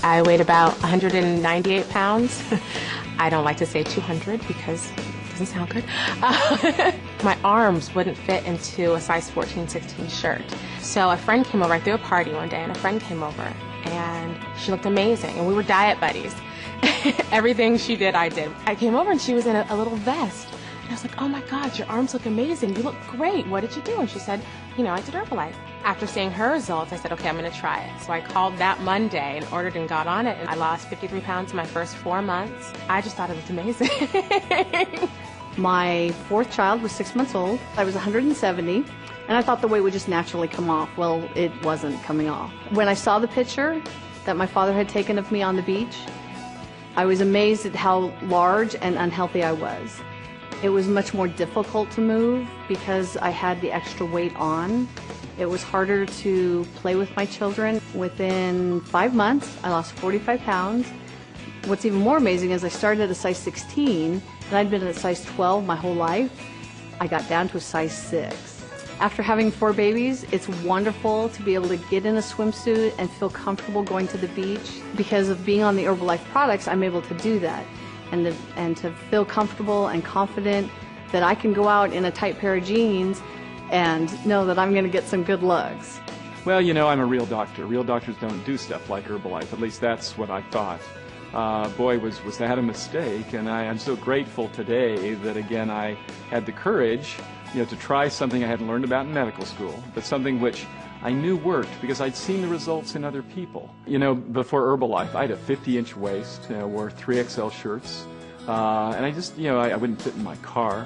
I weighed about 198 pounds. I don't like to say 200 because it doesn't sound good. My arms wouldn't fit into a size 14, 16 shirt. So a friend came over. I threw a party one day and a friend came over and she looked amazing and we were diet buddies. Everything she did, I did. I came over and she was in a little vest. And I was like, oh my God, your arms look amazing. You look great. What did you do? And she said, you know, I did Herbalife. After seeing her results, I said, okay, I'm going to try it. So I called that Monday and ordered and got on it. And I lost 53 pounds in my first 4 months. I just thought it was amazing. My fourth child was 6 months old. I was 170, and I thought the weight would just naturally come off. Well, it wasn't coming off. When I saw the picture that my father had taken of me on the beach, I was amazed at how large and unhealthy I was. It was much more difficult to move because I had the extra weight on. It was harder to play with my children. Within 5 months, I lost 45 pounds. What's even more amazing is I started at a size 16, and I'd been at a size 12 my whole life. I got down to a size 6. After having 4 babies, it's wonderful to be able to get in a swimsuit and feel comfortable going to the beach. Because of being on the Herbalife products, I'm able to do that. And to feel comfortable and confident that I can go out in a tight pair of jeans and know that I'm going to get some good looks. Well, you know, I'm a real doctor. Real doctors don't do stuff like Herbalife. At least that's what I thought. Boy, was that a mistake, and I'm so grateful today that, again, I had the courage, you know, to try something I hadn't learned about in medical school, but something which I knew worked because I'd seen the results in other people. You know, before Herbalife, I had a 50-inch waist, you know, wore 3XL shirts, and I just, you know, I wouldn't fit in my car.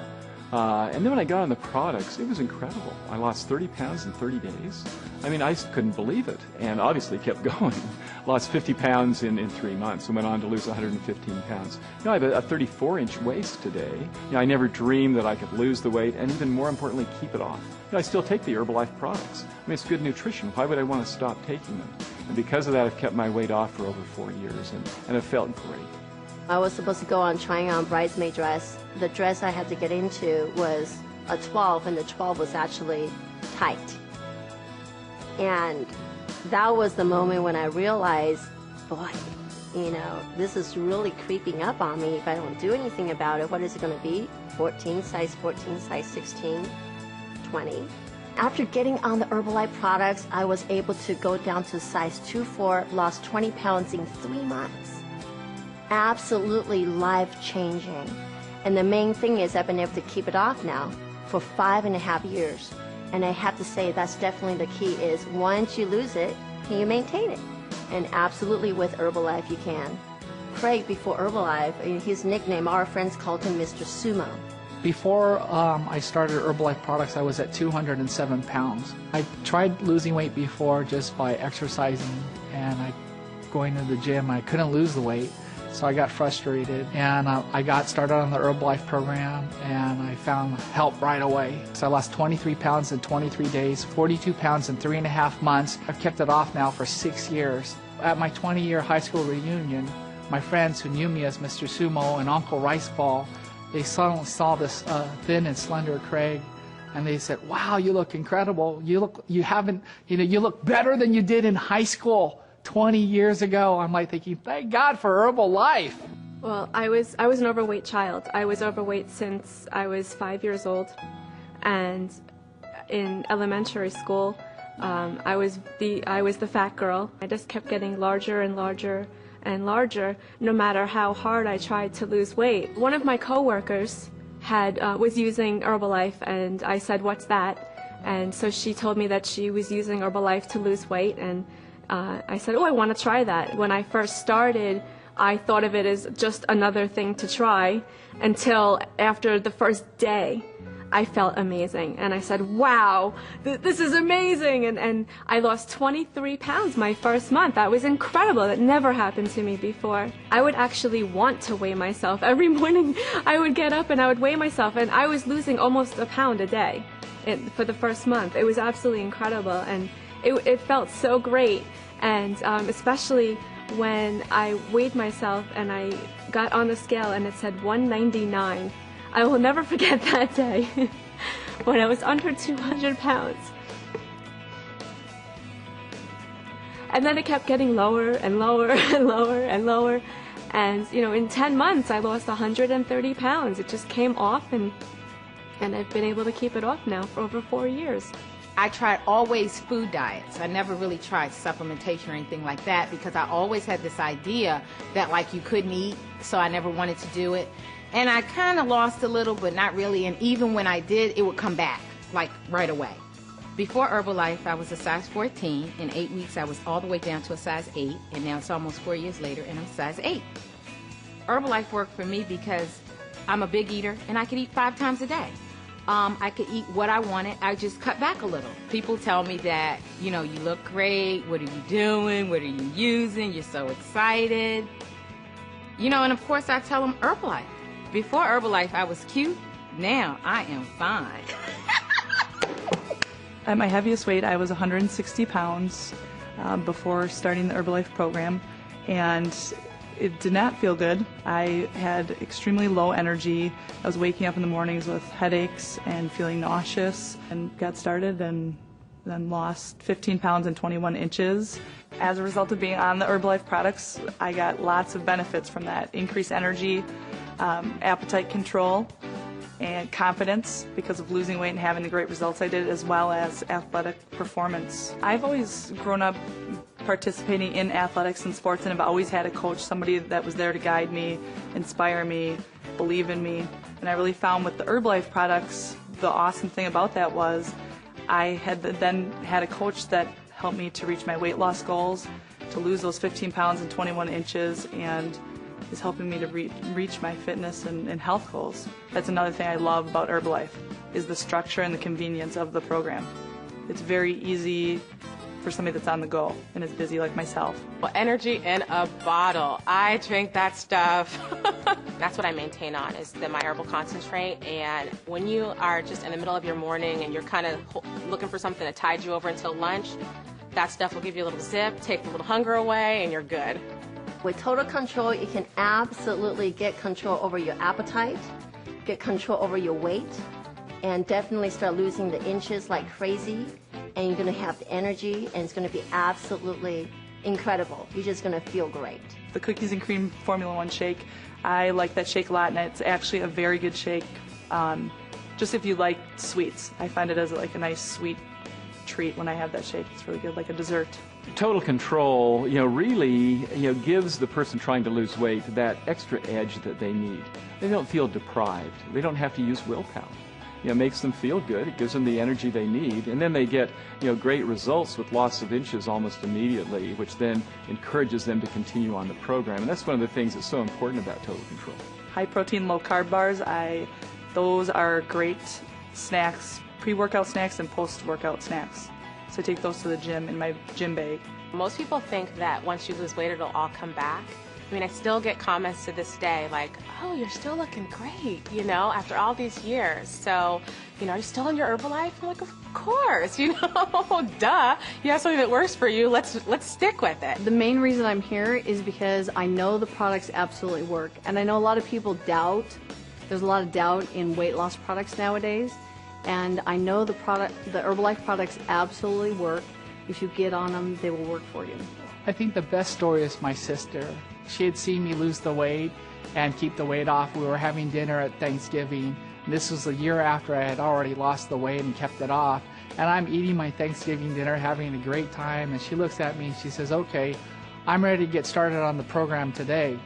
And then when I got on the products, it was incredible. I lost 30 pounds in 30 days. I mean, I just couldn't believe it, and obviously kept going. Lost 50 pounds in 3 months and went on to lose 115 pounds. You know, I have a 34-inch waist today. You know, I never dreamed that I could lose the weight and even more importantly, keep it off. You know, I still take the Herbalife products. I mean, it's good nutrition. Why would I want to stop taking them? And because of that, I've kept my weight off for over 4 years, and it felt great. I was supposed to go on trying on bridesmaid dress. The dress I had to get into was a 12, and the 12 was actually tight. And that was the moment when I realized, boy, you know, this is really creeping up on me. If I don't do anything about it, what is it going to be? 14, size 16, 20. After getting on the Herbalife products, I was able to go down to size 2-4, lost 20 pounds in 3 months. Absolutely life-changing. And the main thing is I've been able to keep it off now for 5.5 years. And I have to say that's definitely the key is once you lose it, can you maintain it? And absolutely with Herbalife you can. Craig, before Herbalife, his nickname, our friends called him Mr. Sumo. Before I started Herbalife products, I was at 207 pounds. I tried losing weight before just by exercising and going to the gym. I couldn't lose the weight. So I got frustrated, and I got started on the Herbalife program, and I found help right away. So I lost 23 pounds in 23 days, 42 pounds in 3.5 months. I've kept it off now for 6 years. At my 20-year high school reunion, my friends who knew me as Mr. Sumo and Uncle Rice Ball, they suddenly saw this thin and slender Craig, and they said, "Wow, you look incredible. You look better than you did in high school 20 years ago." I'm like thinking, thank God for Herbalife. Well, I was an overweight child. I was overweight since I was 5 years old, and in elementary school, I was the fat girl. I just kept getting larger and larger and larger, no matter how hard I tried to lose weight. One of my coworkers was using Herbalife, and I said, "What's that?" And so she told me that she was using Herbalife to lose weight, and I said, "Oh, I want to try that." When I first started, I thought of it as just another thing to try until after the first day, I felt amazing. And I said, "Wow, this is amazing." And I lost 23 pounds my first month. That was incredible. That never happened to me before. I would actually want to weigh myself. Every morning I would get up and I would weigh myself, and I was losing almost a pound a day for the first month. It was absolutely incredible, and it felt so great. And especially when I weighed myself and I got on the scale and it said 199. I will never forget that day when I was under 200 pounds. And then it kept getting lower and lower and lower and lower. And, you know, in 10 months, I lost 130 pounds. It just came off, and I've been able to keep it off now for over 4 years. I tried always food diets. I never really tried supplementation or anything like that because I always had this idea that like you couldn't eat, so I never wanted to do it. And I kind of lost a little, but not really. And even when I did, it would come back like right away. Before Herbalife, I was a size 14. In 8 weeks, I was all the way down to a size 8. And now it's almost 4 years later, and I'm size 8. Herbalife worked for me because I'm a big eater, and I could eat 5 times a day. I could eat what I wanted. I just cut back a little. People tell me that, you know, you look great. What are you doing? What are you using? You're so excited. You know, and of course I tell them Herbalife. Before Herbalife, I was cute. Now I am fine. At my heaviest weight, I was 160 pounds before starting the Herbalife program, and it did not feel good. I had extremely low energy. I was waking up in the mornings with headaches and feeling nauseous, and got started and then lost 15 pounds and 21 inches. As a result of being on the Herbalife products, I got lots of benefits from that. Increased energy, appetite control, and confidence because of losing weight and having the great results I did, as well as athletic performance. I've always grown up participating in athletics and sports, and have always had a coach, somebody that was there to guide me, inspire me, believe in me. And I really found with the Herbalife products, the awesome thing about that was I had then had a coach that helped me to reach my weight loss goals, to lose those 15 pounds and 21 inches, and is helping me to reach my fitness and health goals. That's another thing I love about Herbalife, is the structure and the convenience of the program. It's very easy for somebody that's on the go and is busy like myself. Well, energy in a bottle. I drink that stuff. That's what I maintain on, is the My Herbal Concentrate. And when you are just in the middle of your morning and you're kind of looking for something to tide you over until lunch, that stuff will give you a little zip, take the little hunger away, and you're good. With total control, you can absolutely get control over your appetite, get control over your weight, and definitely start losing the inches like crazy. And you're going to have the energy, and it's going to be absolutely incredible. You're just going to feel great. The Cookies and Cream Formula 1 shake, I like that shake a lot, and it's actually a very good shake. Just if you like sweets, I find it as like a nice sweet treat when I have that shake. It's really good, like a dessert. Total control, really, gives the person trying to lose weight that extra edge that they need. They don't feel deprived. They don't have to use willpower. It makes them feel good. It gives them the energy they need, and then they get, great results with loss of inches almost immediately, which then encourages them to continue on the program. And that's one of the things that's so important about Total Control. High protein, low carb bars, those are great snacks, pre-workout snacks and post-workout snacks. So I take those to the gym in my gym bag. Most people think that once you lose weight, it'll all come back. I mean, I still get comments to this day like, oh, you're still looking great, after all these years. So, are you still on your Herbalife? I'm like, of course, duh. You have something that works for you. Let's stick with it. The main reason I'm here is because I know the products absolutely work. And I know a lot of people doubt. There's a lot of doubt in weight loss products nowadays. And I know the Herbalife products absolutely work. If you get on them, they will work for you. I think the best story is my sister. She had seen me lose the weight and keep the weight off. We were having dinner at Thanksgiving. This was a year after I had already lost the weight and kept it off. And I'm eating my Thanksgiving dinner, having a great time. And she looks at me and she says, okay, I'm ready to get started on the program today,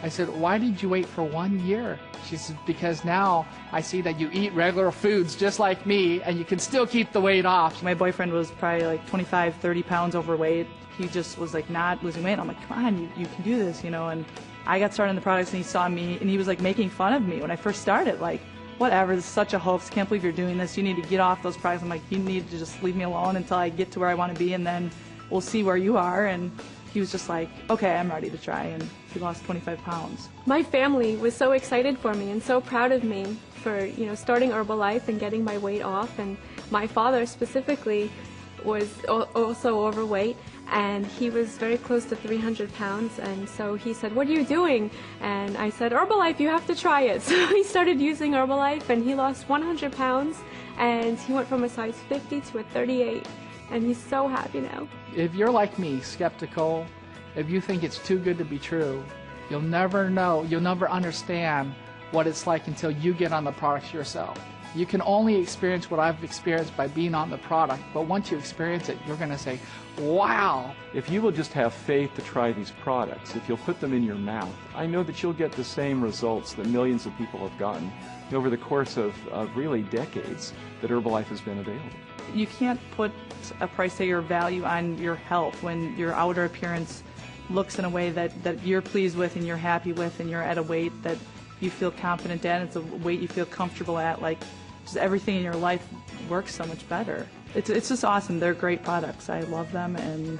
I said, why did you wait for 1 year? She said, because now I see that you eat regular foods just like me and you can still keep the weight off. My boyfriend was probably like 25, 30 pounds overweight. He just was like not losing weight. I'm like, come on, you can do this, And I got started in the products, and he saw me, and he was like making fun of me when I first started. Like, whatever, this is such a hoax. Can't believe you're doing this. You need to get off those products. I'm like, you need to just leave me alone until I get to where I want to be, and then we'll see where you are. And he was just like, okay, I'm ready to try, and he lost 25 pounds. My family was so excited for me and so proud of me for, starting Herbalife and getting my weight off. And my father specifically was also overweight, and he was very close to 300 pounds, and so he said, what are you doing? And I said, Herbalife, you have to try it. So he started using Herbalife, and he lost 100 pounds, and he went from a size 50 to a 38 and he's so happy now. If you're like me, skeptical, if you think it's too good to be true, you'll never know, you'll never understand what it's like until you get on the products yourself. You can only experience what I've experienced by being on the product, but once you experience it, you're going to say, wow. If you will just have faith to try these products, if you'll put them in your mouth, I know that you'll get the same results that millions of people have gotten over the course of really decades that Herbalife has been available. You can't put a price tag or value on your health when your outer appearance looks in a way that you're pleased with and you're happy with, and you're at a weight that you feel confident at, it's a weight you feel comfortable at. Like, just everything in your life works so much better. It's just awesome. They're great products. I love them, and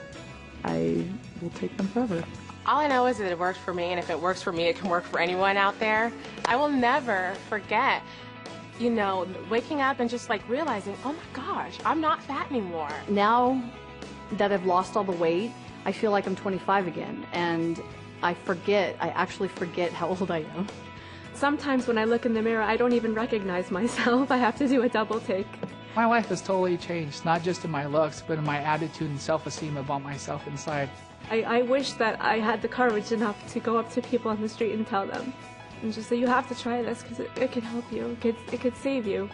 I will take them forever. All I know is that it worked for me, and if it works for me, it can work for anyone out there. I will never forget, you know, waking up and just like realizing, oh my gosh, I'm not fat anymore. Now that I've lost all the weight, I feel like I'm 25 again, and I actually forget how old I am. Sometimes when I look in the mirror, I don't even recognize myself. I have to do a double take. My life has totally changed, not just in my looks, but in my attitude and self-esteem about myself inside. I wish that I had the courage enough to go up to people on the street and tell them, and just say, you have to try this because it could help you, it could save you.